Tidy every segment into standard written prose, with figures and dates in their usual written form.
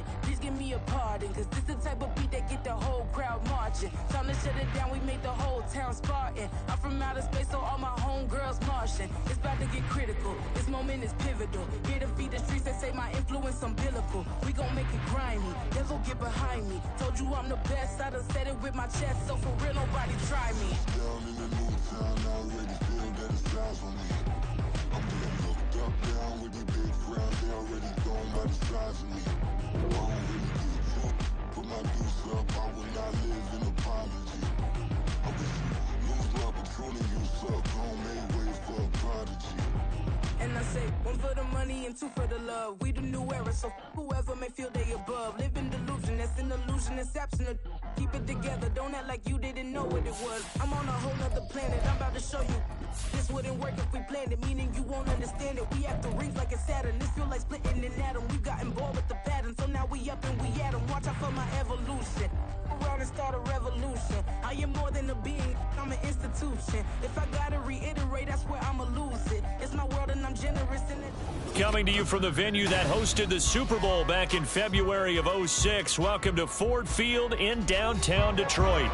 watching. Please give me a pardon, cause this the type of beat that get the whole crowd marching. Time to shut it down, we made the whole town Spartan. I'm from outer space, so all my homegirls Martian. It's about to get critical, this moment is pivotal. Here to feed the streets that say my influence umbilical. We gon' make it grimy, devil get behind me. Told you I'm the best, I done said it with my chest, so for real nobody try me. Down in the new town, I already feel that it's eyes on me. I'm being looked up, down with the big crowd, they already gone by the size of me. I don't really give a fuck, put my deuce up, I will not live in apology. I wish you lose the opportunity, you suck, home made way for a prodigy. And I say, one for the money and two for the love. We the new era, so whoever may feel they above. Live in delusion, that's an illusion, it's absent. Keep it together, don't act like you didn't know what it was. I'm on a whole nother planet, I'm about to show you. This wouldn't work if we planned it, meaning you won't understand it. We have the rings like a Saturn, this feel like splitting an atom. We got involved with the pattern, so now we up and we at 'em. Watch out for my evolution. Around and start a revolution. I am more than a being, I'm an institution. If I gotta reiterate, that's where I'ma lose it. It's my world and I'm generous in it. Coming to you from the venue that hosted the Super Bowl back in February of '06. Welcome to Ford Field in downtown Detroit.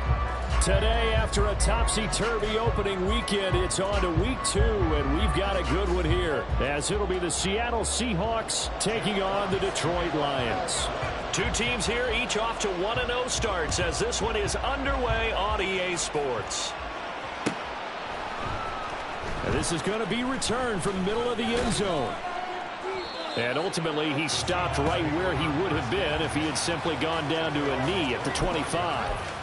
Today, after a topsy-turvy opening weekend, it's on to week 2, and we've got a good one here, as it'll be the Seattle Seahawks taking on the Detroit Lions. Two teams here, each off to 1-0 starts, as this one is underway on EA Sports. And this is going to be returned from the middle of the end zone. And ultimately, he stopped right where he would have been if he had simply gone down to a knee at the 25.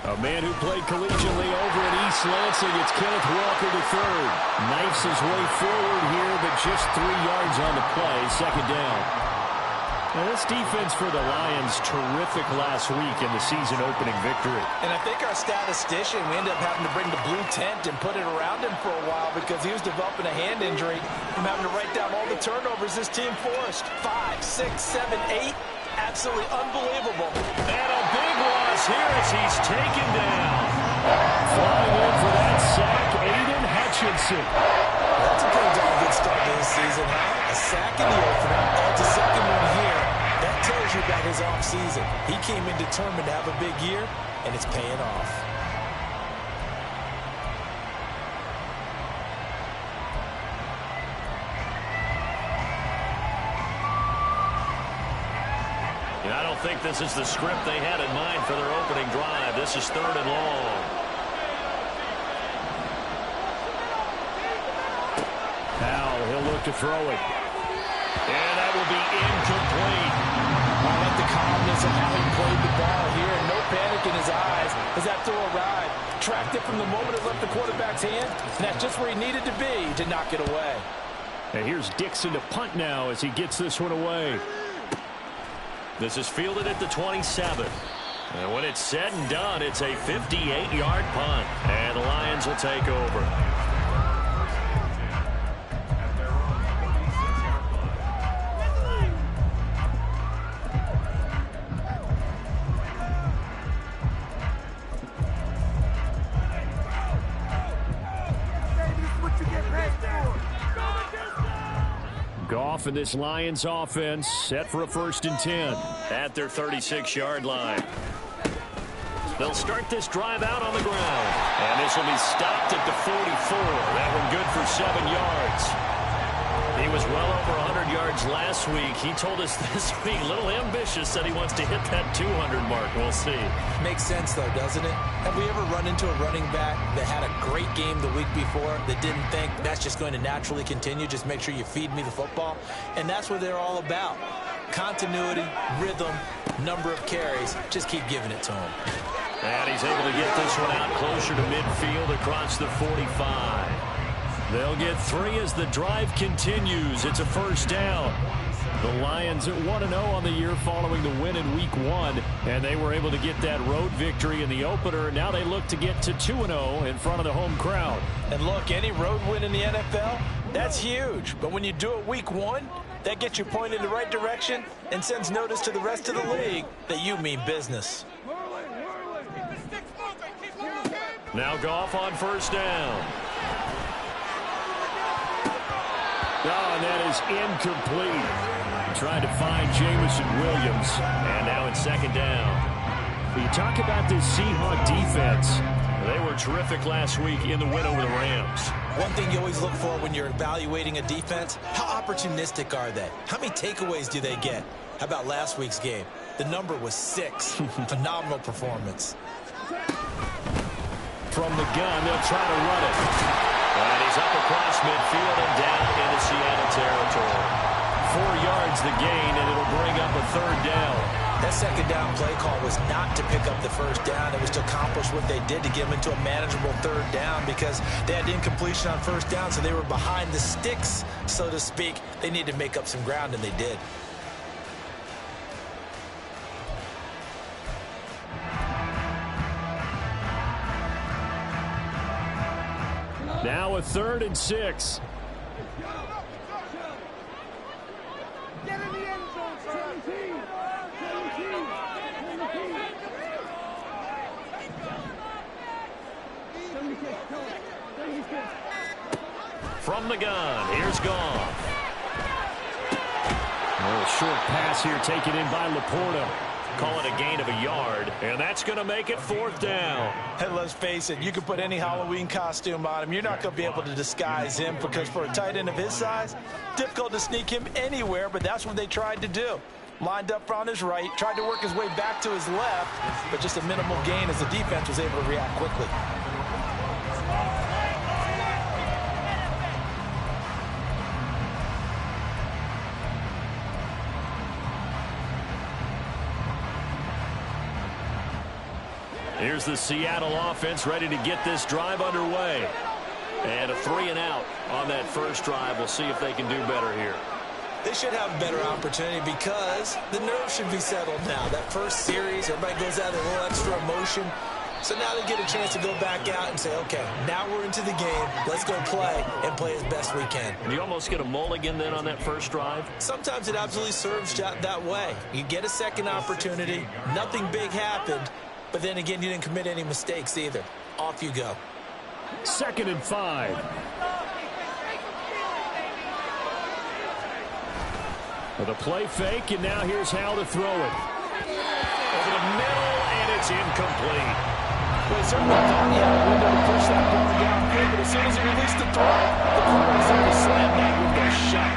A man who played collegiately over at East Lansing, it's Kenneth Walker III. Knifes his way forward here, but just 3 yards on the play, second down. Now this defense for the Lions, terrific last week in the season-opening victory. And I think our statistician, we ended up having to bring the blue tent and put it around him for a while because he was developing a hand injury from having to write down all the turnovers this team forced. 5, 6, 7, 8. Absolutely unbelievable. And a big loss here as he's taken down. Flying in for that sack, Aiden Hutchinson. That's a pretty darn good start to this season, huh? A sack in the opener, adds a second one here. That tells you about his offseason. He came in determined to have a big year, and it's paying off. I don't think this is the script they had in mind for their opening drive. This is 3rd and long. Now he'll look to throw it. And that will be incomplete. I like the calmness of how he played the ball here, and no panic in his eyes as that throw arrived. Tracked it from the moment it left the quarterback's hand, and that's just where he needed to be to knock it away. And here's Dixon to punt now as he gets this one away. This is fielded at the 27. And when it's said and done, it's a 58-yard punt. And the Lions will take over. Goff and this Lions offense set for a 1st and 10 at their 36-yard line. They'll start this drive out on the ground. And this will be stopped at the 44. That one good for 7 yards. He was well over 100 yards last week. He told us this week, a little ambitious, said he wants to hit that 200 mark. We'll see. Makes sense, though, doesn't it? Have we ever run into a running back that had a great game the week before that didn't think that's just going to naturally continue? Just make sure you feed me the football. And that's what they're all about. Continuity, rhythm, number of carries. Just keep giving it to him. And he's able to get this one out closer to midfield across the 45. They'll get 3 as the drive continues. It's a 1st down. The Lions at 1-0 on the year following the win in Week 1. And they were able to get that road victory in the opener. Now they look to get to 2-0 in front of the home crowd. And look, any road win in the NFL, That's huge. But when you do it week 1, that gets you pointed in the right direction and sends notice to the rest of the league that you mean business. Now Goff on first down. Oh, and that is incomplete. Trying to find Jameson Williams. And now it's second down. You talk about this Seahawk defense. They were terrific last week in the win over the Rams. One thing you always look for when you're evaluating a defense, how opportunistic are they? How many takeaways do they get? How about last week's game? The number was 6. Phenomenal performance. From the gun, they'll try to run it. And he's up across midfield and down into Seattle territory. 4 yards the gain, and it'll bring up a third down. That second down play call was not to pick up the first down. It was to accomplish what they did to get them into a manageable third down because they had incompletion on first down, so they were behind the sticks, so to speak. They needed to make up some ground, and they did. Now a 3rd and 6. Get in the end zone, 17. From the gun, here's Goff. A short pass here taken in by Laporta. Call it a gain of a yard, and that's going to make it 4th down. And let's face it, you can put any Halloween costume on him. You're not going to be able to disguise him because for a tight end of his size, difficult to sneak him anywhere, but that's what they tried to do. Lined up on his right, tried to work his way back to his left, but just a minimal gain as the defense was able to react quickly. Here's the Seattle offense ready to get this drive underway. And a 3 and out on that first drive. We'll see if they can do better here. They should have a better opportunity because the nerves should be settled now. That first series, everybody goes out with a little extra emotion. So now they get a chance to go back out and say, okay, now we're into the game. Let's go play and play as best we can. And you almost get a mulligan then on that first drive? Sometimes it absolutely serves that way. You get a second opportunity. Nothing big happened. But then again, you didn't commit any mistakes either. Off you go. 2nd and 5. With a play fake, and now here's how to throw it. Over the middle, and it's incomplete. Well, he certainly thought he had a window to push that ball downfield, but as soon as he released the throw, the corner was there to slam that window shut.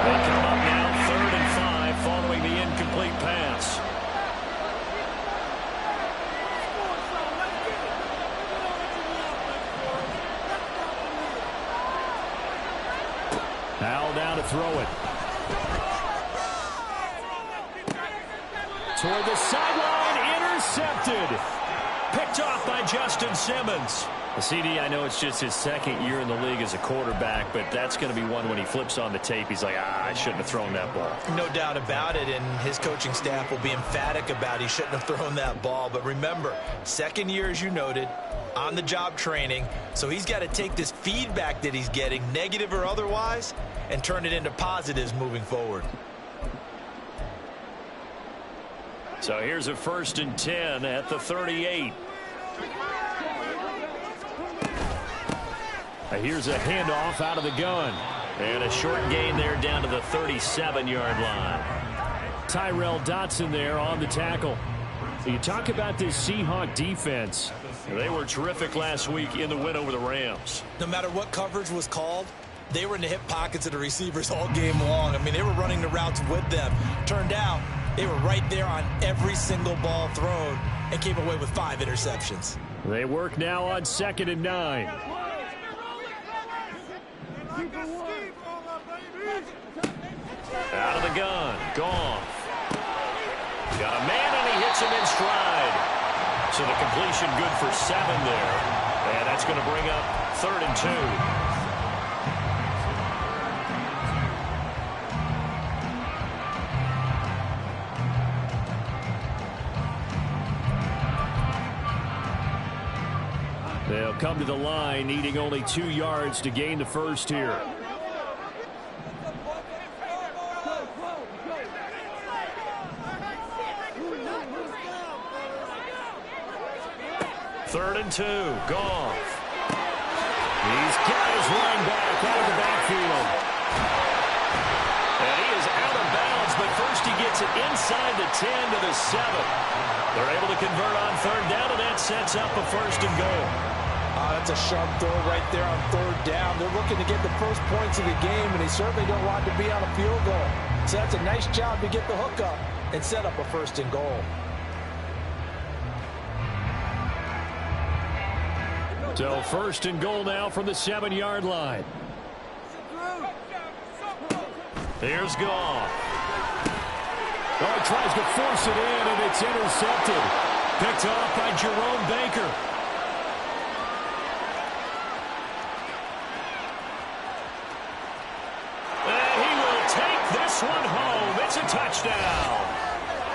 They come up now 3rd and 5 following the incomplete pass. Howell down to throw it. Toward the sideline, intercepted. Picked off by Justin Simmons. CD, I know it's just his 2nd year in the league as a quarterback, but that's going to be one when he flips on the tape. He's like, I shouldn't have thrown that ball. No doubt about it, and his coaching staff will be emphatic about he shouldn't have thrown that ball. But remember, 2nd year, as you noted, on-the-job training, so he's got to take this feedback that he's getting, negative or otherwise, and turn it into positives moving forward. So here's a 1st and 10 at the 38. Here's a handoff out of the gun. And a short gain there down to the 37-yard line. Tyrell Dotson there on the tackle. You talk about this Seahawk defense. They were terrific last week in the win over the Rams. No matter what coverage was called, they were in the hip pockets of the receivers all game long. I mean, they were running the routes with them. Turned out they were right there on every single ball thrown and came away with 5 interceptions. They work now on 2nd and 9. Out of the gun. Goff. Got a man, and he hits him in stride. So the completion good for 7 there. And that's going to bring up 3rd and 2. They'll come to the line, needing only 2 yards to gain the first here. Third and 2, Goff. He's got his running back out of the backfield. And he is out of bounds, but first he gets it inside the 10 to the 7. They're able to convert on third down, and that sets up a first and goal. That's a sharp throw right there on third down. They're looking to get the first points of the game, and they certainly don't want to be on a field goal. So that's a nice job to get the hook up and set up a first and goal. So first and goal now from the 7-yard line. Here's Goff. Oh, he tries to force it in, and it's intercepted. Picked off by Jerome Baker. And he will take this one home. It's a touchdown.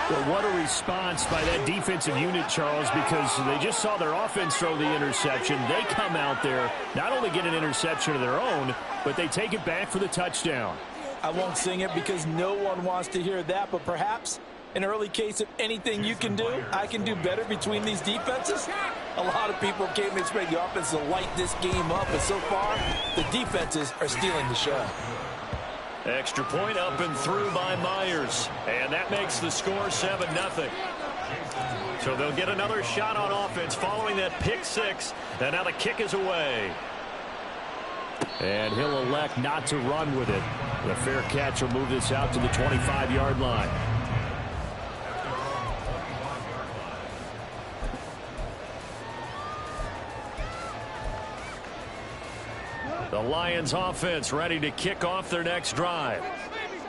Well, what a response by that defensive unit, Charles, because they just saw their offense throw the interception. They come out there, not only get an interception of their own, but they take it back for the touchdown. I won't sing it because no one wants to hear that, but perhaps an early case of anything you can do, I can do better between these defenses. A lot of people came to expect the offense to light this game up, but so far, the defenses are stealing the show. Extra point up and through by Myers. And that makes the score 7-0. So they'll get another shot on offense following that pick 6. And now the kick is away. And he'll elect not to run with it. The fair catch will move this out to the 25-yard line. The Lions offense ready to kick off their next drive.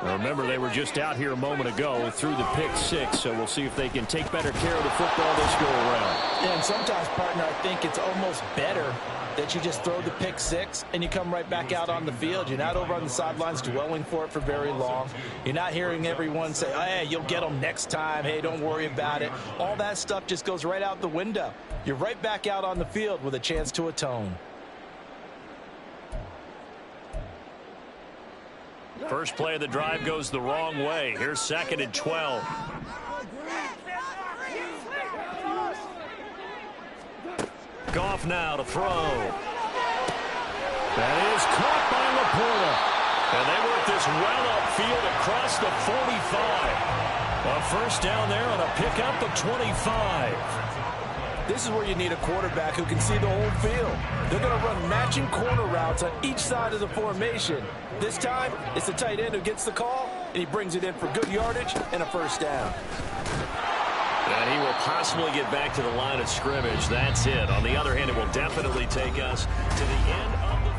Now remember, they were just out here a moment ago through the pick 6, so we'll see if they can take better care of the football this go around. Yeah, and sometimes, partner, I think it's almost better that you just throw the pick 6 and you come right back out on the field. You're not over on the sidelines dwelling for it for very long. You're not hearing everyone say, oh, hey, you'll get them next time. Hey, don't worry about it. All that stuff just goes right out the window. You're right back out on the field with a chance to atone. First play of the drive goes the wrong way. Here's 2nd and 12. Goff now to throw. That is caught by Laporta. And they work this well upfield across the 45. A first down there on a pickup of 25. This is where you need a quarterback who can see the whole field. They're going to run matching corner routes on each side of the formation. This time, it's the tight end who gets the call, and he brings it in for good yardage and a first down. And he will possibly get back to the line of scrimmage. That's it. On the other hand, it will definitely take us to the end of the...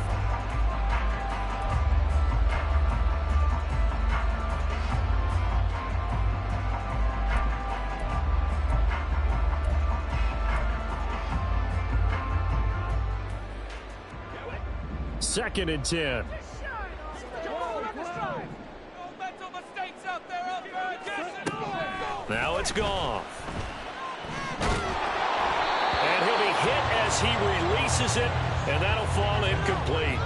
Second and 10. Now it's Goff. And he'll be hit as he releases it, and that'll fall incomplete.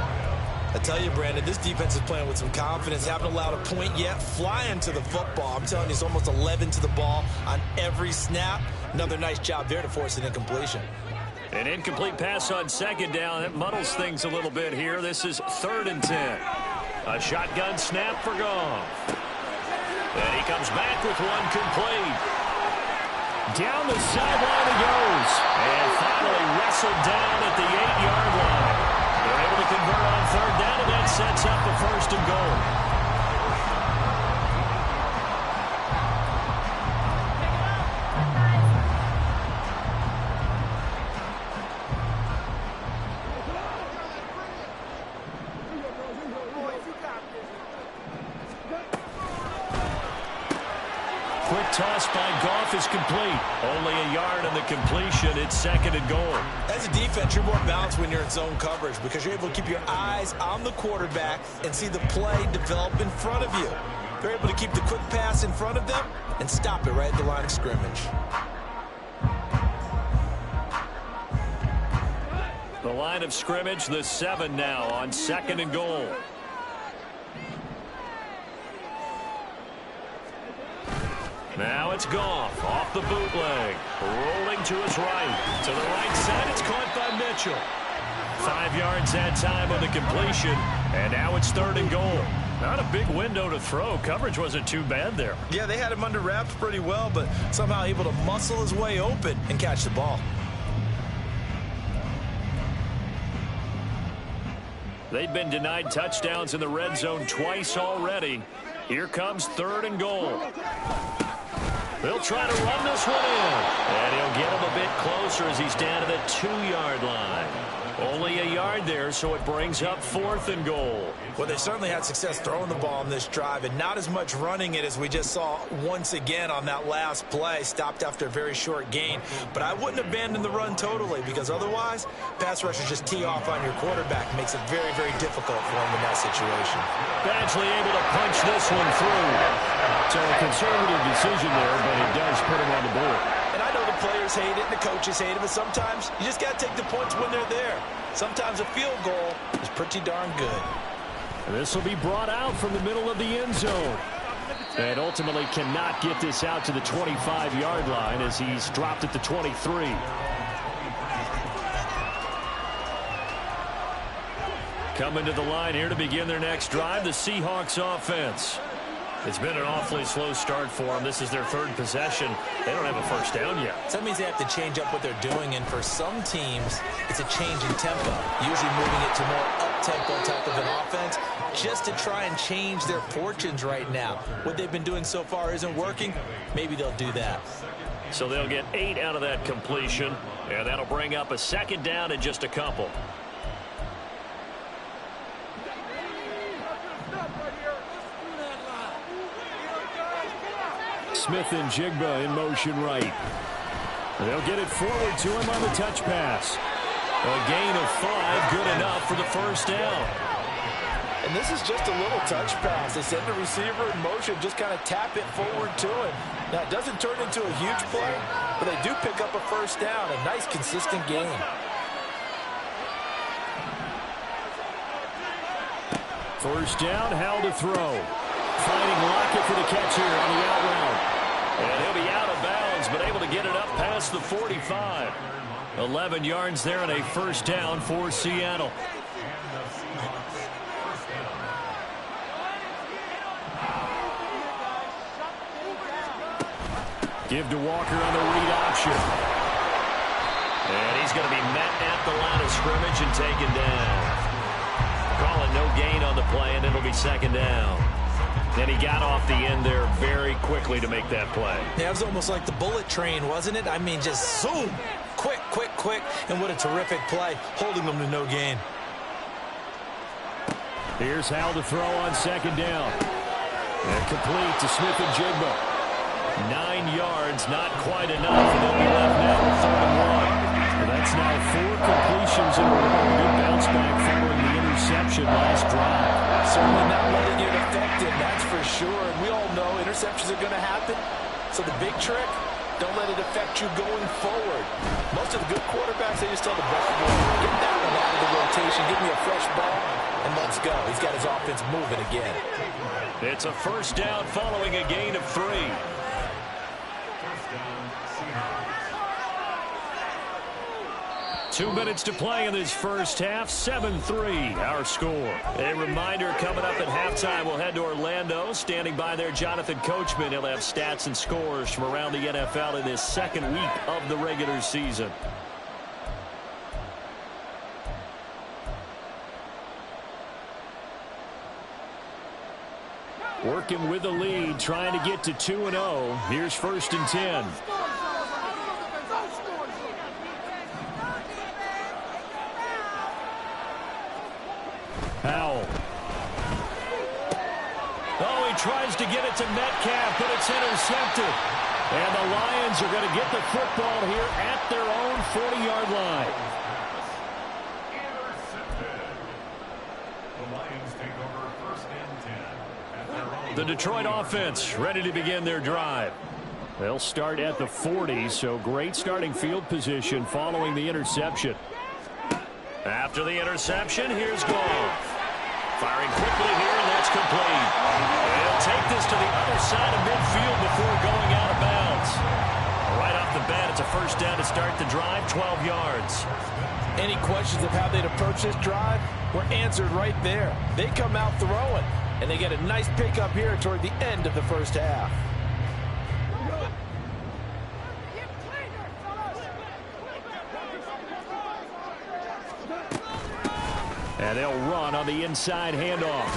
I tell you, Brandon, this defense is playing with some confidence. Haven't allowed a point yet. Flying to the football. I'm telling you, it's almost 11 to the ball on every snap. Another nice job there to force an incompletion. An incomplete pass on second down. That muddles things a little bit here. This is 3rd and 10. A shotgun snap for Goff. And he comes back with one complete. Down the sideline he goes. And finally wrestled down at the 8-yard line. They're able to convert on third down, and that sets up a first and goal. Quick toss by Goff is complete. Only a yard on the completion. It's 2nd and goal. As a defense, you're more balanced when you're in zone coverage because you're able to keep your eyes on the quarterback and see the play develop in front of you. They're able to keep the quick pass in front of them and stop it right at the line of scrimmage. The The line of scrimmage, the 7 now on 2nd and goal. Now it's Goff off the bootleg. Rolling to his right. To the right side, it's caught by Mitchell. 5 yards that time on the completion. And now it's 3rd and goal. Not a big window to throw. Coverage wasn't too bad there. Yeah, they had him under wraps pretty well, but somehow able to muscle his way open and catch the ball. They've been denied touchdowns in the red zone twice already. Here comes 3rd and goal. They'll try to run this one in. And he'll get him a bit closer as he's down to the 2-yard line. Only a yard there, so it brings up 4th and goal. Well, they certainly had success throwing the ball on this drive, and not as much running it as we just saw once again on that last play. Stopped after a very short gain. But I wouldn't abandon the run totally, because otherwise, pass rushers just tee off on your quarterback. Makes it very, very difficult for him in that situation. Badgley able to punch this one through. So a conservative decision there, but it does put him on the board. And I know the players hate it and the coaches hate it, but sometimes you just got to take the points when they're there. Sometimes a field goal is pretty darn good. This will be brought out from the middle of the end zone. And ultimately cannot get this out to the 25-yard line as he's dropped at the 23. Coming to the line here to begin their next drive, the Seahawks offense. It's been an awfully slow start for them. This is their 3rd possession. They don't have a first down yet. So that means they have to change up what they're doing, and for some teams, it's a change in tempo, usually moving it to more up-tempo type of an offense just to try and change their fortunes right now. What they've been doing so far isn't working. Maybe they'll do that. So they'll get 8 out of that completion, and that'll bring up a 2nd down and just a couple. Smith and Jigba in motion right. They'll get it forward to him on the touch pass. A gain of 5, good enough for the first down. And this is just a little touch pass. They send the receiver in motion, just kind of tap it forward to him. Now, it doesn't turn into a huge play, but they do pick up a first down. A nice, consistent gain. First down, Howell to throw. Finding Lockett for the catch here on the out route. And he'll be out of bounds, but able to get it up past the 45. 11 yards there and a first down for Seattle. Give to Walker on the read option. And he's going to be met at the line of scrimmage and taken down. Calling no gain on the play, and it'll be 2nd down. And he got off the end there very quickly to make that play. Yeah, it was almost like the bullet train, wasn't it? I mean, just zoom. Quick, quick, quick. And what a terrific play, holding them to no gain. Here's Howell to throw on 2nd down. And complete to Smith and Jigba. 9 yards, not quite enough. And they'll be left now with 3rd and 1. And that's now 4 completions in a row. Good bounce back following the interception last drive. Certainly not letting it affect him, that's for sure. And we all know interceptions are going to happen. So the big trick, don't let it affect you going forward. Most of the good quarterbacks, they just tell the best boy, get that one out of the rotation, give me a fresh ball, and let's go. He's got his offense moving again. It's a first down following a gain of 3. 2 minutes to play in this first half. 7-3 our score. A reminder, coming up at halftime, we'll head to Orlando. Standing by there, Jonathan Coachman. He'll have stats and scores from around the NFL in this 2nd week of the regular season. Working with the lead, trying to get to 2-0. Here's 1st and 10. Howell. Oh, he tries to get it to Metcalf, but it's intercepted. And the Lions are going to get the football here at their own 40-yard line. The Lions take over 1st and 10. The Detroit offense ready to begin their drive. They'll start at the 40, so great starting field position following the interception. After the interception, here's Goff. Firing quickly here, and that's complete. And he'll take this to the other side of midfield before going out of bounds. Right off the bat, it's a first down to start the drive, 12 yards. Any questions of how they'd approach this drive were answered right there. They come out throwing, and they get a nice pickup here toward the end of the first half. And they'll run on the inside handoff.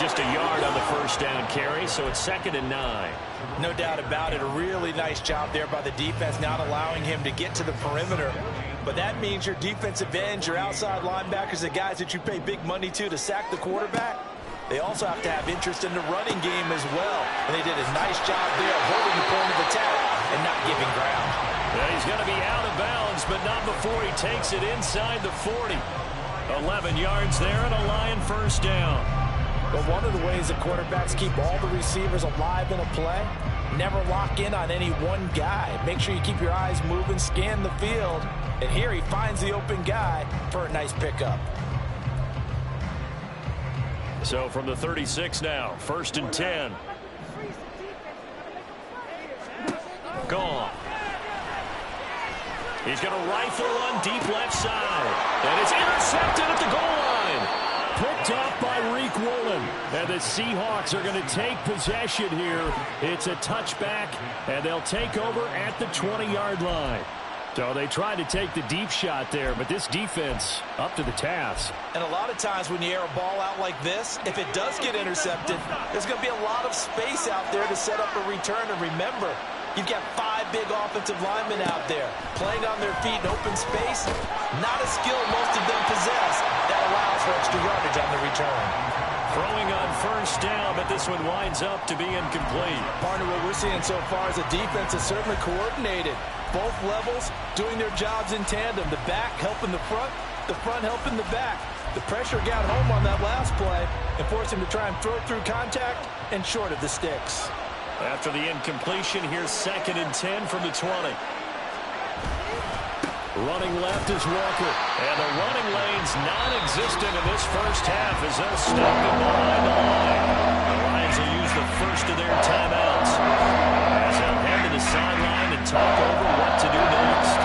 Just a yard on the first down carry, so it's 2nd and 9. No doubt about it. A really nice job there by the defense, not allowing him to get to the perimeter. But that means your defensive ends, your outside linebackers, the guys that you pay big money to sack the quarterback, they also have to have interest in the running game as well. And they did a nice job there of holding the point of attack and not giving ground. Yeah, he's going to be out of bounds, but not before he takes it inside the 40. 11 yards there and a Lion first down. But one of the ways that quarterbacks keep all the receivers alive in a play, never lock in on any one guy. Make sure you keep your eyes moving, scan the field. And here he finds the open guy for a nice pickup. So from the 36 now, 1st and 10. Gone. He's going to rifle on deep left side. And it's intercepted at the goal line. Picked off by Reek Woolen. And the Seahawks are going to take possession here. It's a touchback, and they'll take over at the 20-yard line. So they tried to take the deep shot there, but this defense up to the task. And a lot of times when you air a ball out like this, if it does get intercepted, there's going to be a lot of space out there to set up a return. And remember, you've got 5 big offensive linemen out there playing on their feet in open space. Not a skill most of them possess. That allows for extra yardage on the return. Throwing on first down, but this one winds up to be incomplete. Partner, what we're seeing so far is the defense is certainly coordinated. Both levels doing their jobs in tandem. The back helping the front helping the back. The pressure got home on that last play and forced him to try and throw through contact and short of the sticks. After the incompletion, here's 2nd and 10 from the 20. Running left is Walker. And the running lane's non-existent in this first half as they'll stop him behind the line. The Lions will use the first of their timeouts as they'll head to the sideline and talk over what to do next.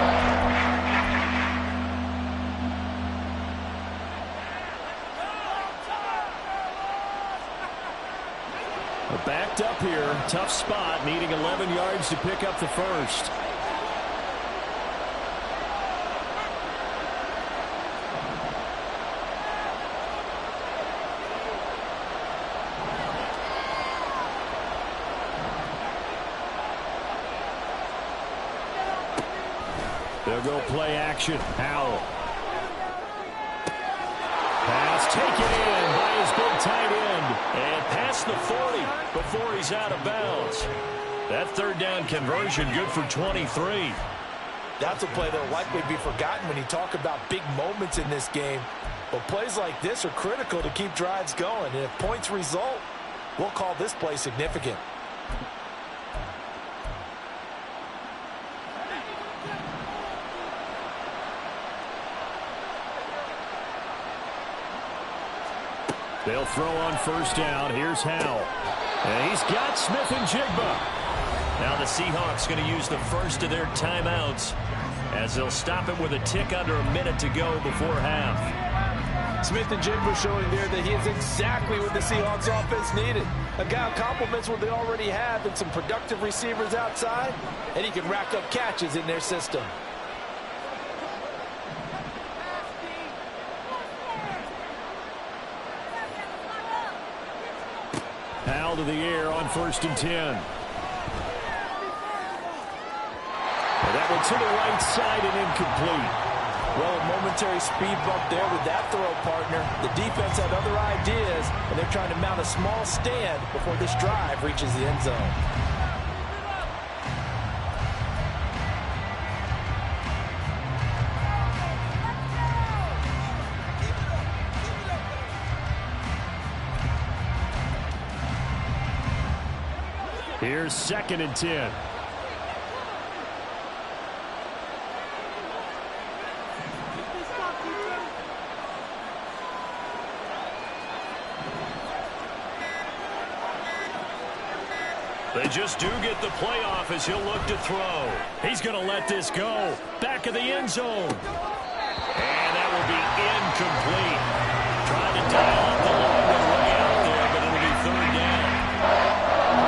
Backed up here, tough spot, needing 11 yards to pick up the first. They'll go play action. Howell. Pass taken in by his big tight end. And past the 40 before he's out of bounds. That 3rd down conversion good for 23. That's a play that will likely be forgotten when you talk about big moments in this game. But plays like this are critical to keep drives going. And if points result, we'll call this play significant. They'll throw on first down. Here's Howell. And he's got Smith and Jigba. Now the Seahawks going to use the first of their timeouts as they'll stop it with a tick under a minute to go before half. Smith and Jigba showing there that he is exactly what the Seahawks offense needed. A guy who complements what they already have and some productive receivers outside, and he can rack up catches in their system. Howell to the air on 1st and 10. And that one to the right side and incomplete. Well, a momentary speed bump there with that throw, partner. The defense had other ideas, and they're trying to mount a small stand before this drive reaches the end zone. Here's 2nd and 10. They just do get the playoff as he'll look to throw. He's going to let this go. Back of the end zone. And that will be incomplete. Trying to dial up the longer way out there, but it'll be third down.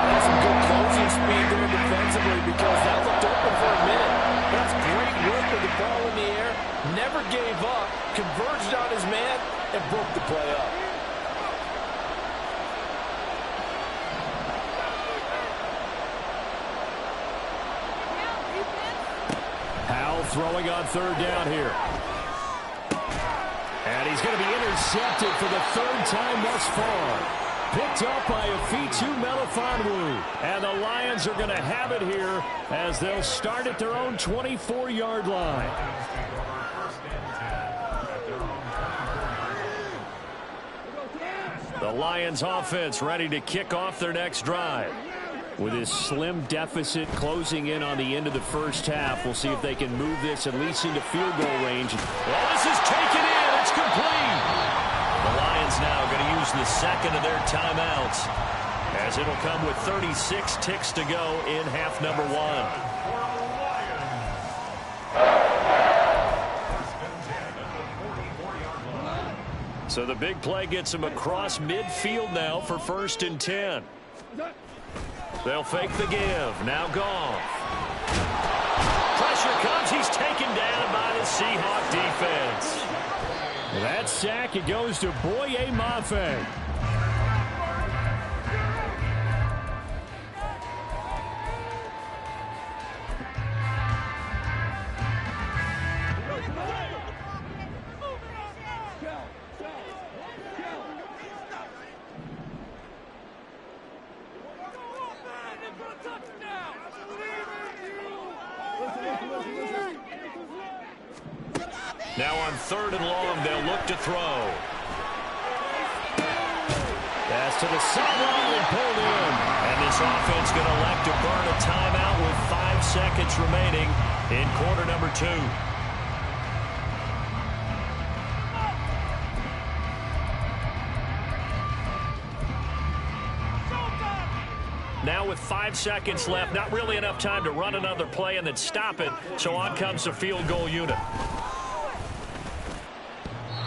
That's some good closing speed there defensively because that looked open for a minute. That's great work with the ball in the air. Never gave up, converged on his man, and broke the play up. Throwing on third down here. And he's going to be intercepted for the third time thus far. Picked up by Afitu Melifonwu. And the Lions are going to have it here as they'll start at their own 24-yard line. The Lions offense ready to kick off their next drive. With his slim deficit closing in on the end of the first half, we'll see if they can move this at least into field goal range. Well, this is taken in. It's complete. The Lions now going to use the second of their timeouts as it'll come with 36 ticks to go in half number one. So the big play gets him across midfield now for 1st and 10. They'll fake the give. Now Goff. Pressure comes. He's taken down by the Seahawk defense. That sack, it goes to Boye Mafe. Now on 3rd and long, they'll look to throw. Pass to the sideline and pulled in. And this offense going to elect to burn a timeout with 5 seconds remaining in quarter number 2. Now with 5 seconds left, not really enough time to run another play and then stop it. So on comes the field goal unit.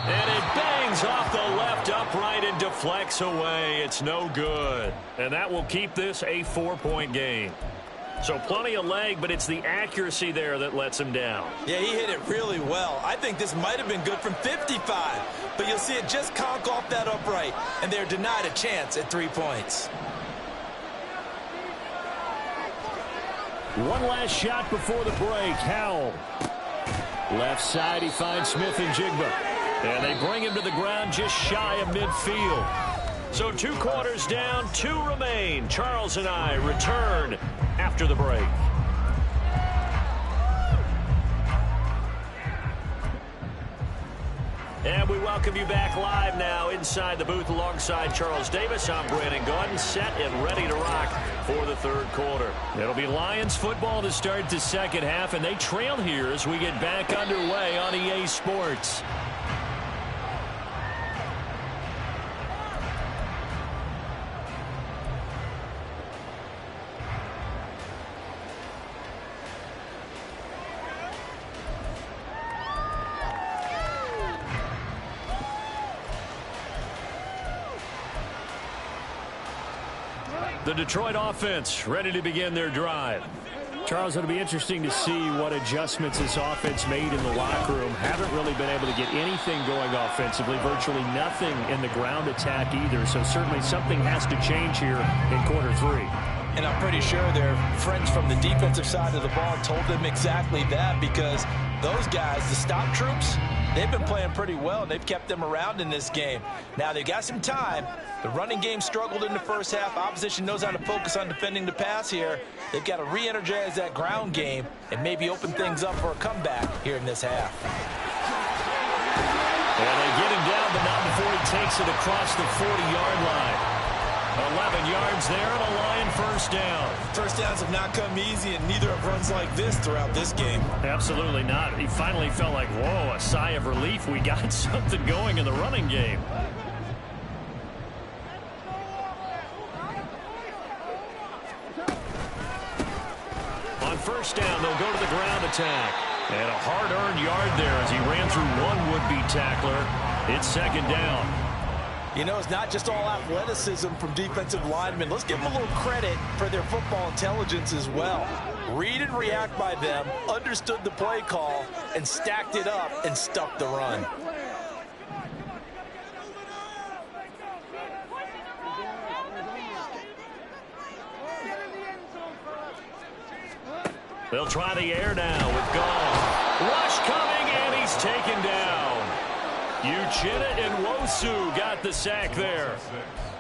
And it bangs off the left upright and deflects away. It's no good. And that will keep this a 4-point game. So plenty of leg, but it's the accuracy there that lets him down. Yeah, he hit it really well. I think this might have been good from 55. But you'll see it just conk off that upright. And they're denied a chance at 3 points. One last shot before the break. Howell. Left side, he finds Smith and Jigba. And they bring him to the ground just shy of midfield. So 2 quarters down, 2 remain. Charles and I return after the break. And we welcome you back live now inside the booth alongside Charles Davis. I'm Brandon Gaudin, set and ready to rock for the 3rd quarter. It'll be Lions football to start the second half, and they trail here as we get back underway on EA Sports. The Detroit offense ready to begin their drive. Charles, it'll be interesting to see what adjustments this offense made in the locker room. Haven't really been able to get anything going offensively, virtually nothing in the ground attack either. So certainly something has to change here in quarter 3. And I'm pretty sure their friends from the defensive side of the ball told them exactly that, because those guys, the stop troops, they've been playing pretty well, and they've kept them around in this game. Now they've got some time. The running game struggled in the first half. Opposition knows how to focus on defending the pass here. They've got to re-energize that ground game and maybe open things up for a comeback here in this half. And they get him down, but not before he takes it across the 40-yard line. 11 yards there and a Lion first down. First downs have not come easy, and neither have runs like this throughout this game. Absolutely not. He finally felt like, whoa, a sigh of relief. We got something going in the running game. first down. They'll go to the ground attack. And a hard-earned yard there as he ran through one would-be tackler. It's second down. You know, it's not just all athleticism from defensive linemen. Let's give them a little credit for their football intelligence as well. Read and react by them, understood the play call, and stacked it up and stuffed the run. They'll try the air now with Goff. Rush coming, and he's taken down. Uchenna and Wosu got the sack there.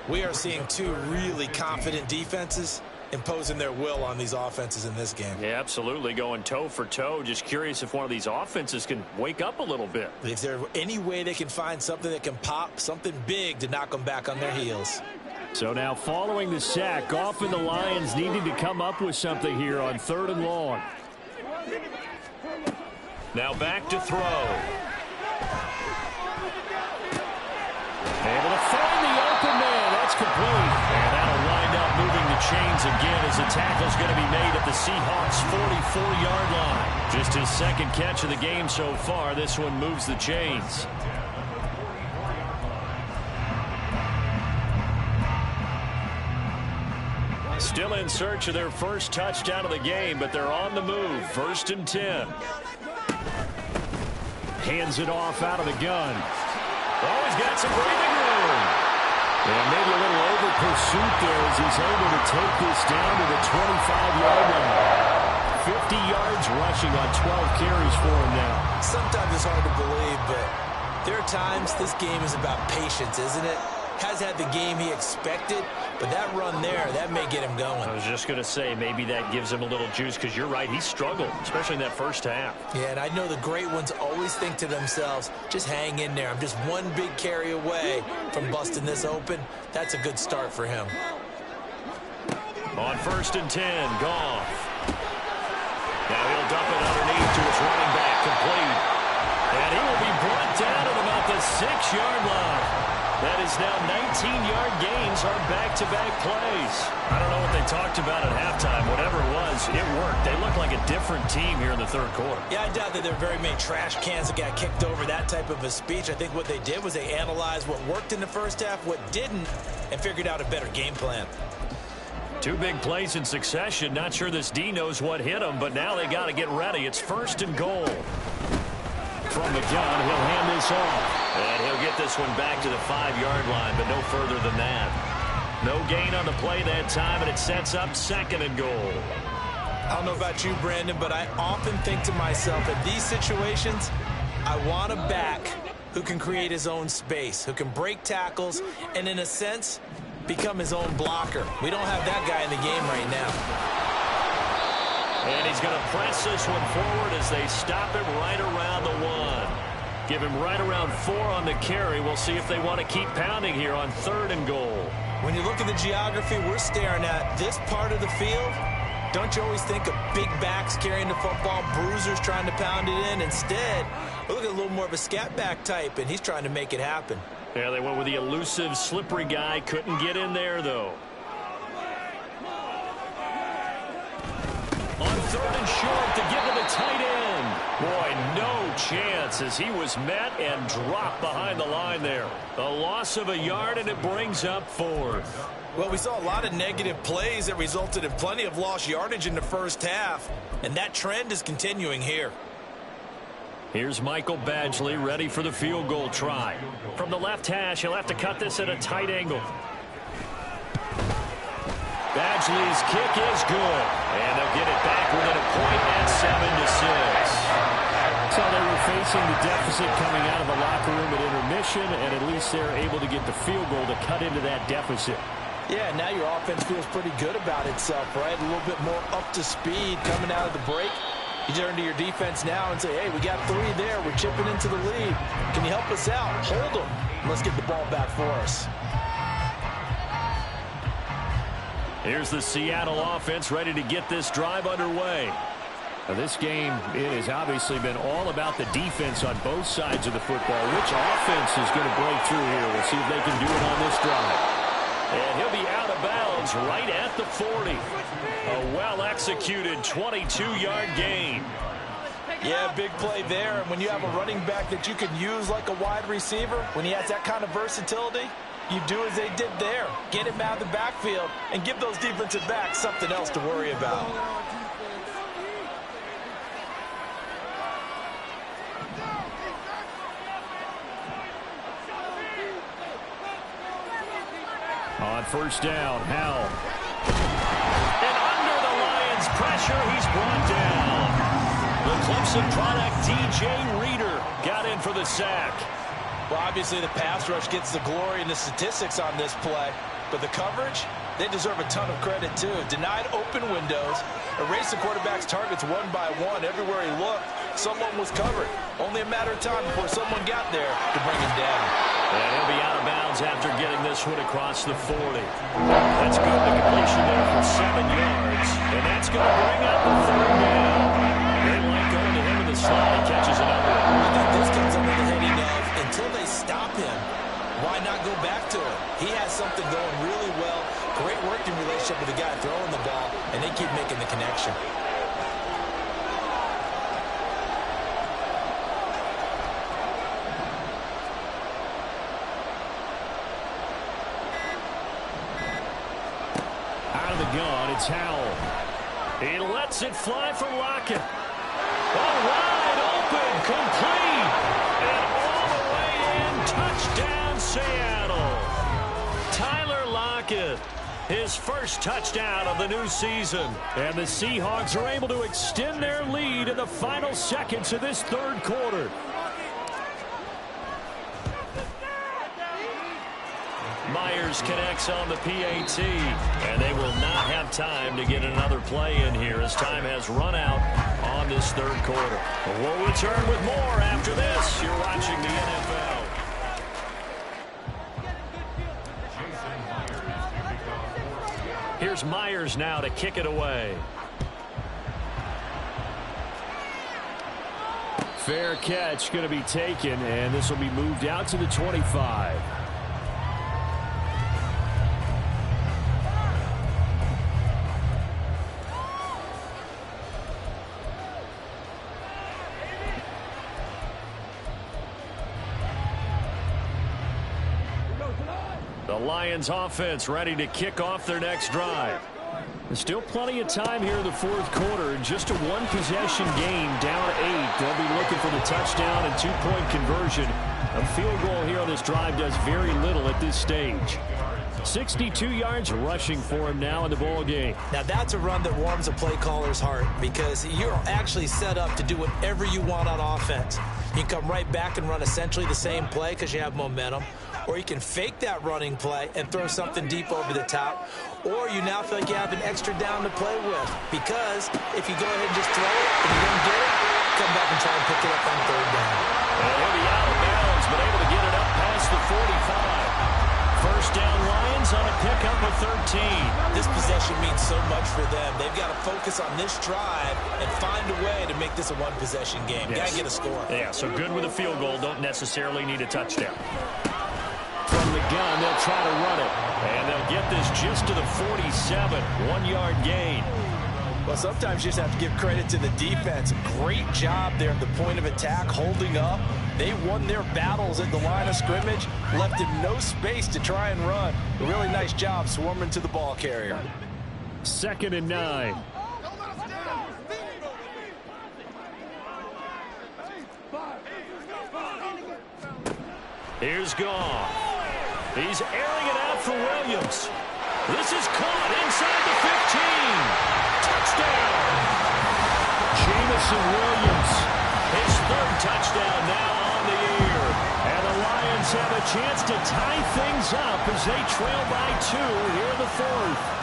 We are seeing two really confident defenses imposing their will on these offenses in this game. Yeah, absolutely, going toe for toe. Just curious if one of these offenses can wake up a little bit. Is there any way they can find something that can pop, something big to knock them back on their heels? So now following the sack, Goff and the Lions needing to come up with something here on 3rd and long. Now back to throw. Able to find the open man. That's complete. And that'll wind up moving the chains again as the tackle's going to be made at the Seahawks' 44-yard line. Just his second catch of the game so far. This one moves the chains. Still in search of their first touchdown of the game, but they're on the move. 1st and 10. Hands it off out of the gun. Oh, he's got some breathing room. And maybe a little over pursuit there as he's able to take this down to the 25-yard line. 50 yards rushing on 12 carries for him now. Sometimes it's hard to believe, but there are times this game is about patience, isn't it? Has had the game he expected, but that run there, that may get him going. I was just going to say, maybe that gives him a little juice, because you're right, he struggled, especially in that first half. Yeah, and I know the great ones always think to themselves, just hang in there. I'm just one big carry away from busting this open. That's a good start for him. On 1st and 10, Goff. Now he'll dump it underneath to his running back, complete. And he will be brought down at about the 6-yard line. That is now 19-yard gains on back-to-back plays. I don't know what they talked about at halftime. Whatever it was, it worked. They look like a different team here in the 3rd quarter. Yeah, I doubt that there are very many trash cans that got kicked over, that type of a speech. I think what they did was they analyzed what worked in the first half, what didn't, and figured out a better game plan. 2 big plays in succession. Not sure this D knows what hit him, but now they got to get ready. It's 1st and goal. From the gun, he'll hand this off. And he'll get this one back to the 5-yard line, but no further than that. No gain on the play that time, and it sets up 2nd and goal. I don't know about you, Brandon, but I often think to myself, in these situations, I want a back who can create his own space, who can break tackles, and in a sense, become his own blocker. We don't have that guy in the game right now. And he's going to press this one forward as they stop him right around the 1. Give him right around 4 on the carry. We'll see if they want to keep pounding here on 3rd and goal. When you look at the geography we're staring at, this part of the field, don't you always think of big backs carrying the football, bruisers trying to pound it in? Instead, we look at a little more of a scat back type, and he's trying to make it happen. Yeah, they went with the elusive, slippery guy. Couldn't get in there, though. On 3rd and short to give to the tight end. Boy, no chance as he was met and dropped behind the line there. A loss of a yard, and it brings up 4th. Well, we saw a lot of negative plays that resulted in plenty of lost yardage in the first half, and that trend is continuing here. Here's Michael Badgley ready for the field goal try. From the left hash, he'll have to cut this at a tight angle. Badgley's kick is good, and they'll get it back within a point at 7-6. So they were facing the deficit coming out of the locker room at intermission, and at least they're able to get the field goal to cut into that deficit. Yeah, now your offense feels pretty good about itself, right? A little bit more up to speed coming out of the break. You turn to your defense now and say, hey, we got 3 there. We're chipping into the lead. Can you help us out? Hold them. Let's get the ball back for us. Here's the Seattle offense ready to get this drive underway. Now this game, it has obviously been all about the defense on both sides of the football. Which offense is going to break through here? We'll see if they can do it on this drive. And he'll be out of bounds Lions right at the 40. A well-executed 22-yard gain. Yeah, big play there. And when you have a running back that you can use like a wide receiver, when he has that kind of versatility, you do as they did there. Get him out of the backfield and give those defensive backs something else to worry about. On first down, Howell. And under the Lions' pressure, he's brought down. The Clemson product, DJ Reader, got in for the sack. Well, obviously the pass rush gets the glory and the statistics on this play, but the coverage, they deserve a ton of credit too. Denied open windows, erased the quarterback's targets one by one. Everywhere he looked, someone was covered. Only a matter of time before someone got there to bring him down. And he'll be out of bounds after getting this one across the 40. That's good. The completion there for 7 yards. And that's going to bring up the third down. They like going to him in the slot. He catches another one. I think this comes under the heading of, until they stop him, why not go back to him? He has something going really well. Great working relationship with the guy throwing the ball, and they keep making the connection. Out of the gun, it's Howell. He lets it fly for Lockett. Oh, wide open, complete, and all the way in, touchdown Seattle. Tyler Lockett, his first touchdown of the new season. And the Seahawks are able to extend their lead in the final seconds of this third quarter. Myers connects on the PAT, and they will not have time to get another play in here as time has run out on this third quarter. We'll return with more after this. You're watching the NFL. Here's Myers now to kick it away. Fair catch going to be taken, and this will be moved out to the 25. The Lions offense ready to kick off their next drive. There's still plenty of time here in the fourth quarter. Just a one-possession game, down 8. They'll be looking for the touchdown and two-point conversion. A field goal here on this drive does very little at this stage. 62 yards rushing for him now in the ball game. Now that's a run that warms a play caller's heart because you're actually set up to do whatever you want on offense. You can come right back and run essentially the same play because you have momentum. Or you can fake that running play and throw something deep over the top. Or you now feel like you have an extra down to play with. Because if you go ahead and just throw it and you don't get it, come back and try and pick it up on third down. And he'll be out of bounds, but able to get it up past the 45. First down Lions on a pickup of 13. This possession means so much for them. They've got to focus on this drive and find a way to make this a one-possession game. Yes. Got to get a score. Yeah, so good with a field goal. Don't necessarily need a touchdown. From the gun, they'll try to run it. And they'll get this just to the 47. 1-yard gain. Well, sometimes you just have to give credit to the defense. Great job there at the point of attack, holding up. They won their battles at the line of scrimmage, left him no space to try and run. A really nice job swarming to the ball carrier. 2nd and 9. Here's Goff. He's airing it out for Williams. This is caught inside the 15. Touchdown. Jamison Williams. His 3rd touchdown now on the year. And the Lions have a chance to tie things up as they trail by 2 here in the 4th.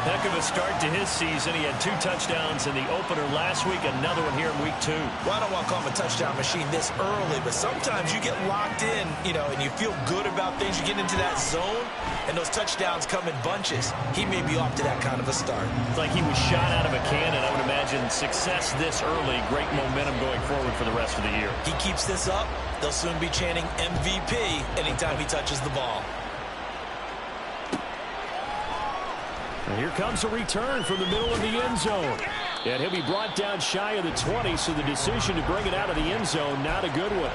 Heck of a start to his season. He had 2 touchdowns in the opener last week, another one here in week 2. Well, I don't want to call him a touchdown machine this early, but sometimes you get locked in, and you feel good about things. You get into that zone, and those touchdowns come in bunches. He may be off to that kind of a start. It's like he was shot out of a cannon. I would imagine success this early, great momentum going forward for the rest of the year. He keeps this up, they'll soon be chanting MVP anytime he touches the ball. And here comes a return from the middle of the end zone. And he'll be brought down shy of the 20, so the decision to bring it out of the end zone, not a good one.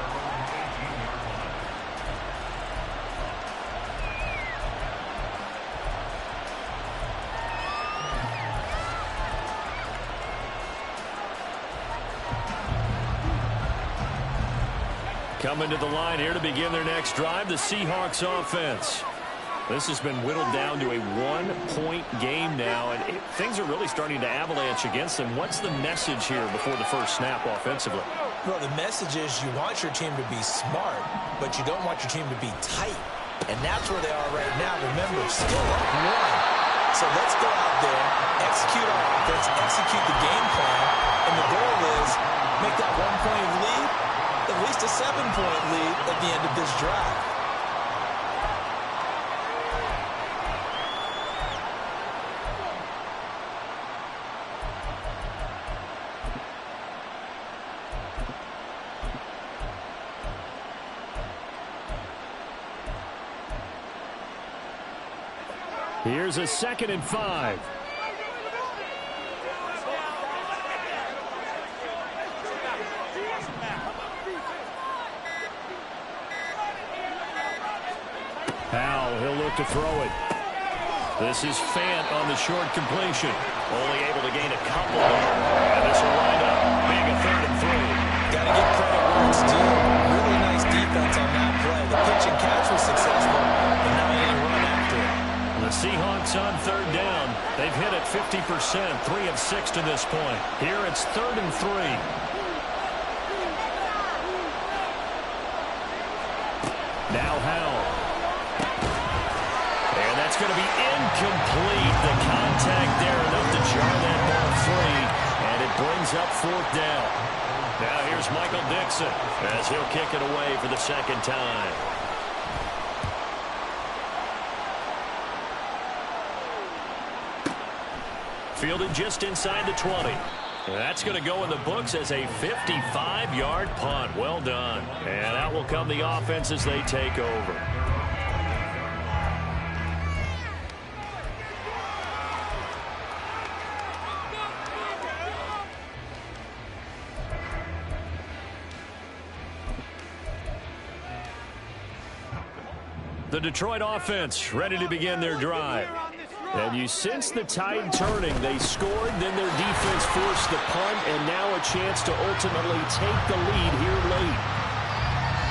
Coming to the line here to begin their next drive, the Seahawks offense. This has been whittled down to a one-point game now, and things are really starting to avalanche against them. What's the message here before the first snap offensively? Well, the message is you want your team to be smart, but you don't want your team to be tight. And that's where they are right now. Remember, still up one. So let's go out there, execute our offense, execute the game plan, and the goal is make that one-point lead at least a 7-point lead at the end of this drive. Here's a 2nd and 5. Powell, he'll look to throw it. This is Fant on the short completion. Only able to gain a couple there. And this will wind up being a 3rd and 3. Got to give credit where it's due. Really nice defense on that play. The pitch and catch was successful, but now he didn't run after it. The Seahawks on 3rd down. They've hit it 50%, 3 of 6 to this point. Here it's 3rd and 3. Now Howell. And that's going to be incomplete. The contact there enough to jar that ball free. And it brings up 4th down. Now here's Michael Dixon as he'll kick it away for the 2nd time. Fielded just inside the 20. And that's going to go in the books as a 55-yard punt. Well done. And out will come the offense as they take over. The Detroit offense ready to begin their drive. And you sense the tide turning. They scored, then their defense forced the punt, and now a chance to ultimately take the lead here late.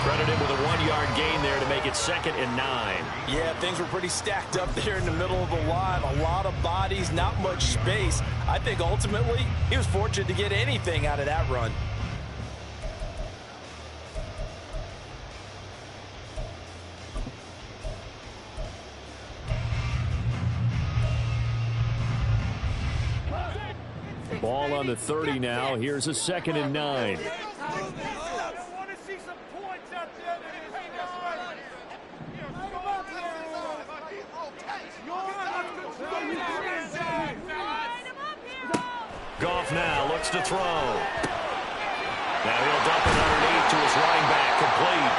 Credited with a 1-yard gain there to make it 2nd and 9. Yeah, things were pretty stacked up there in the middle of the line. A lot of bodies, not much space. I think ultimately he was fortunate to get anything out of that run. Ball on the 30 now. Here's a 2nd and 9. Goff now looks to throw. Now he'll dump it underneath to his running back, complete.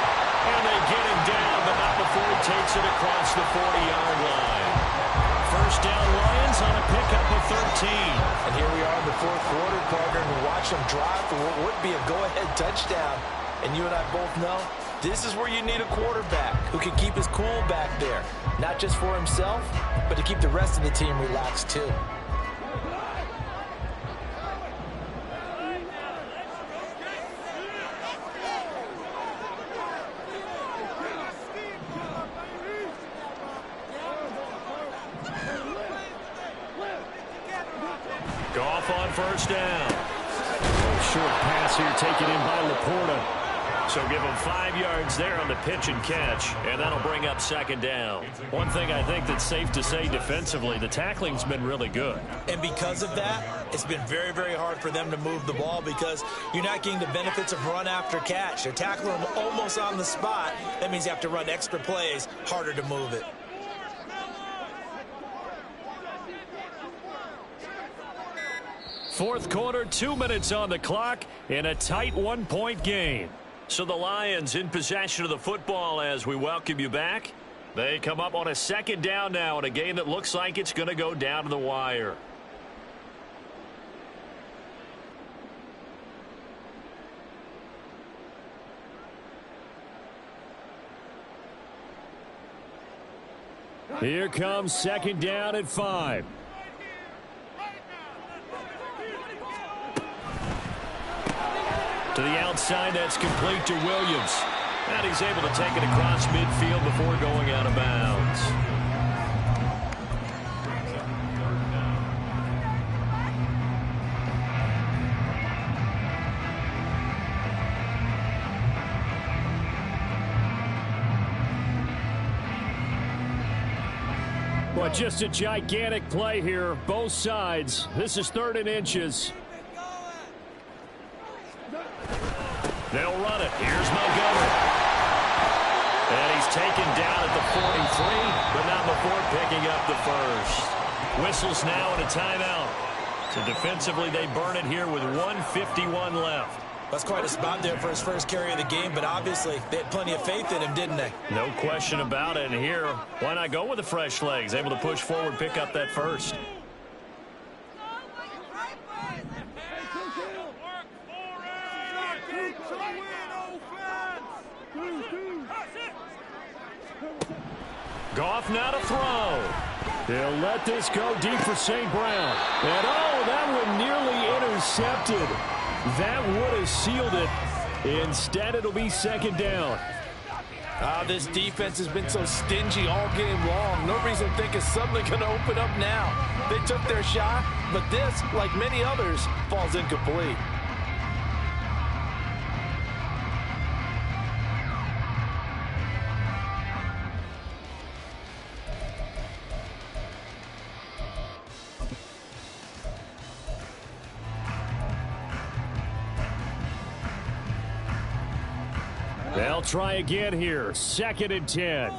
And they get him down, but not before he takes it across the 40-yard line. 1st down Lions on a pickup of 13. And here we are in the 4th quarter, partner, and we watch them drive for what would be a go-ahead touchdown. And you and I both know this is where you need a quarterback who can keep his cool back there. Not just for himself, but to keep the rest of the team relaxed too. Goff on 1st down. Short pass here taken in by Laporta. So give him 5 yards there on the pitch and catch, and that'll bring up 2nd down. One thing I think that's safe to say defensively, the tackling's been really good. And because of that, it's been very, very hard for them to move the ball because you're not getting the benefits of run after catch. They're tackling them almost on the spot. That means you have to run extra plays, harder to move it. Fourth quarter, 2 minutes on the clock in a tight 1-point game. So the Lions in possession of the football as we welcome you back. They come up on a second down now in a game that looks like it's going to go down to the wire. Here comes second down at 5. To the outside, that's complete to Williams. And he's able to take it across midfield before going out of bounds. Well, just a gigantic play here, both sides. This is 3rd and inches. They'll run it. Here's Montgomery. And he's taken down at the 43, but not before picking up the first. Whistles now and a timeout. So defensively, they burn it here with 1:51 left. That's quite a spot there for his first carry of the game, but obviously they had plenty of faith in him, didn't they? No question about it. And here, why not go with the fresh legs? Able to push forward, pick up that first. Goff now to throw. He'll let this go deep for St. Brown. And oh, that one nearly intercepted. That would have sealed it. Instead, it'll be second down. This defense has been so stingy all game long. No reason to think it's suddenly going to open up now. They took their shot, but this, like many others, falls incomplete. They'll try again here. 2nd and 10.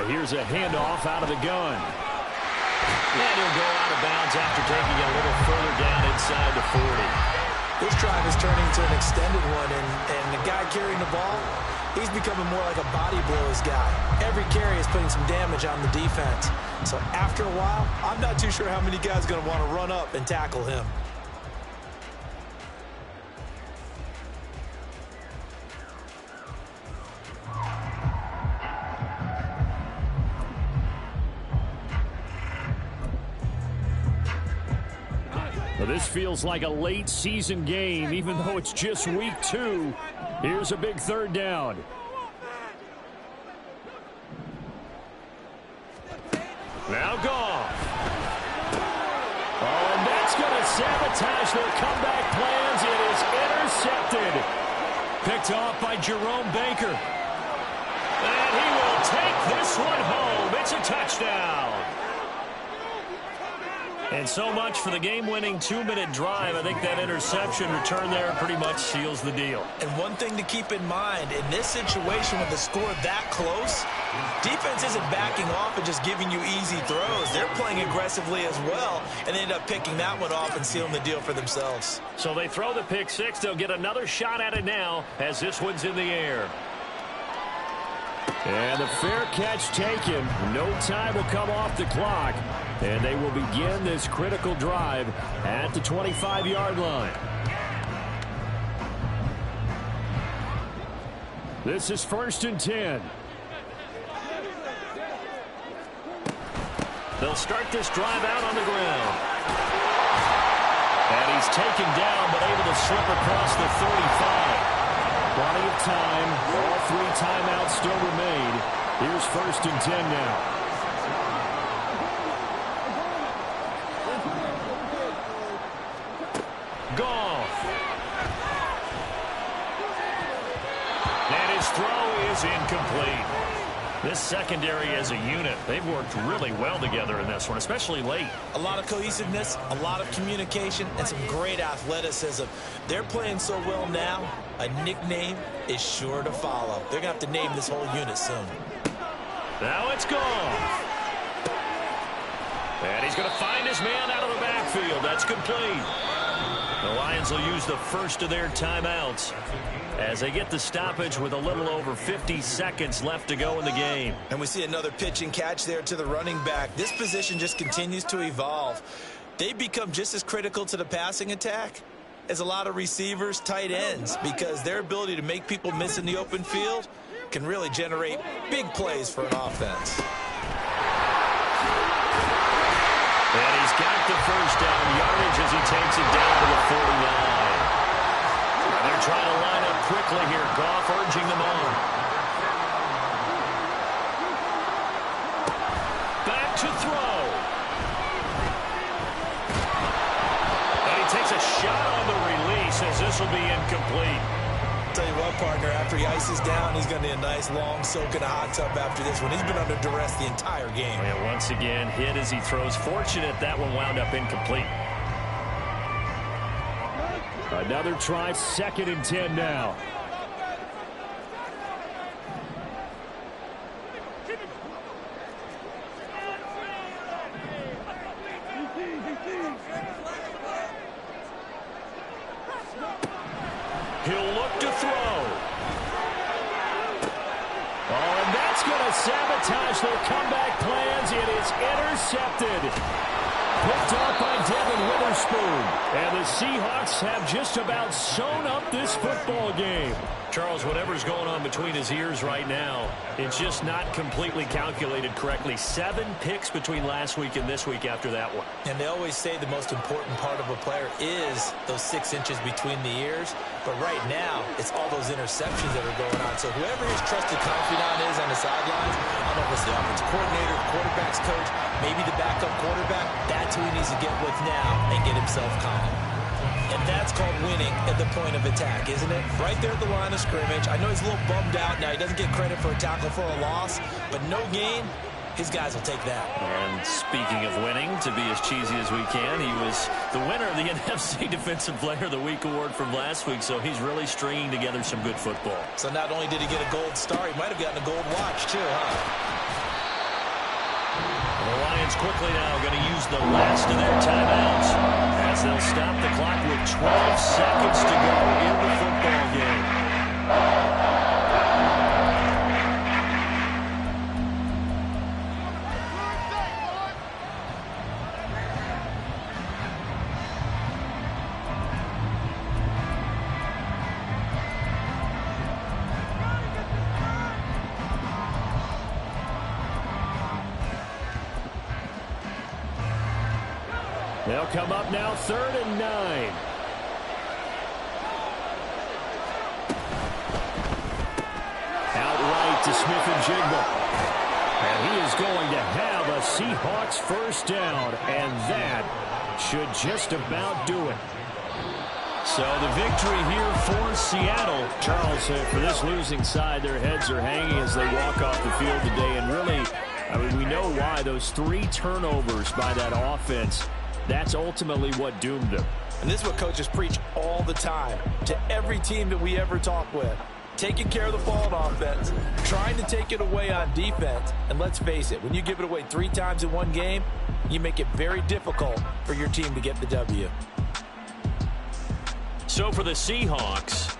Here's a handoff out of the gun. And he'll go out of bounds after taking it a little further down inside the 40. This drive is turning to an extended one, and the guy carrying the ball, he's becoming more like a body blows guy. Every carry is putting some damage on the defense. So after a while, I'm not too sure how many guys are going to want to run up and tackle him. Well, this feels like a late season game, even though it's just week 2. Here's a big 3rd down. Now Goff. Oh, and that's going to sabotage their comeback plans. It is intercepted. Picked off by Jerome Baker. And he will take this one home. It's a touchdown. And so much for the game-winning 2-minute drive. I think that interception return there pretty much seals the deal. And one thing to keep in mind, in this situation with the score that close, defense isn't backing off and just giving you easy throws. They're playing aggressively as well, and they end up picking that one off and sealing the deal for themselves. So they throw the pick six. They'll get another shot at it now as this one's in the air. And the fair catch taken. No time will come off the clock. And they will begin this critical drive at the 25-yard line. This is 1st and 10. They'll start this drive out on the ground. And he's taken down but able to slip across the 35. Plenty of time. All 3 timeouts still remain. Here's 1st and 10 now. Goff. And his throw is incomplete. This secondary as a unit, they've worked really well together in this one, especially late. A lot of cohesiveness, a lot of communication, and some great athleticism. They're playing so well now, a nickname is sure to follow. They're going to have to name this whole unit soon. Now it's Goff. And he's going to find his man out of the backfield. That's complete. The Lions will use the first of their timeouts as they get the stoppage with a little over 50 seconds left to go in the game. And we see another pitch and catch there to the running back. This position just continues to evolve. They become just as critical to the passing attack as a lot of receivers, tight ends, because their ability to make people miss in the open field can really generate big plays for an offense. And he's got the first down yardage as he takes it down to the 49. They're trying to line up quickly here. Goff urging them on. Back to throw. And he takes a shot on the release as this will be incomplete. Tell you what, partner, after he ices down, he's going to need a nice long soak in a hot tub after this one. He's been under duress the entire game. And once again, hit as he throws. Fortunate that one wound up incomplete. Another try, 2nd and 10 now. He'll look to throw. Oh, and that's going to sabotage their comeback plans. It is intercepted. Picked off by Devin Witherspoon. And the Seahawks have just about sewn up this football game. Charles, whatever's going on between his ears right now, it's just not completely calculated correctly. 7 picks between last week and this week after that one. And they always say the most important part of a player is those 6 inches between the ears. But right now, it's all those interceptions that are going on. So whoever his trusted confidant is on the sidelines, I don't know if it's the offensive coordinator, the quarterback's coach, maybe the backup quarterback, that's who he needs to get with now and get himself calm. And that's called winning at the point of attack, isn't it? Right there at the line of scrimmage. I know he's a little bummed out now. He doesn't get credit for a tackle for a loss, but no gain, his guys will take that. And speaking of winning, to be as cheesy as we can, he was the winner of the NFC Defensive Player of the Week award from last week, so he's really stringing together some good football. So not only did he get a gold star, he might have gotten a gold watch too, huh? The Lions quickly now going to use the last of their timeouts as they'll stop the clock with 12 seconds to go in the football game. They'll come up now, 3rd and 9. Outright to Smith-Njigba. And he is going to have a Seahawks first down, and that should just about do it. So the victory here for Seattle. Charles, for this losing side, their heads are hanging as they walk off the field today. And really, I mean, we know why. Those 3 turnovers by that offense, that's ultimately what doomed them. And this is what coaches preach all the time to every team that we ever talk with. Taking care of the ball on offense, trying to take it away on defense. And let's face it, when you give it away 3 times in one game, you make it very difficult for your team to get the W. So for the Seahawks,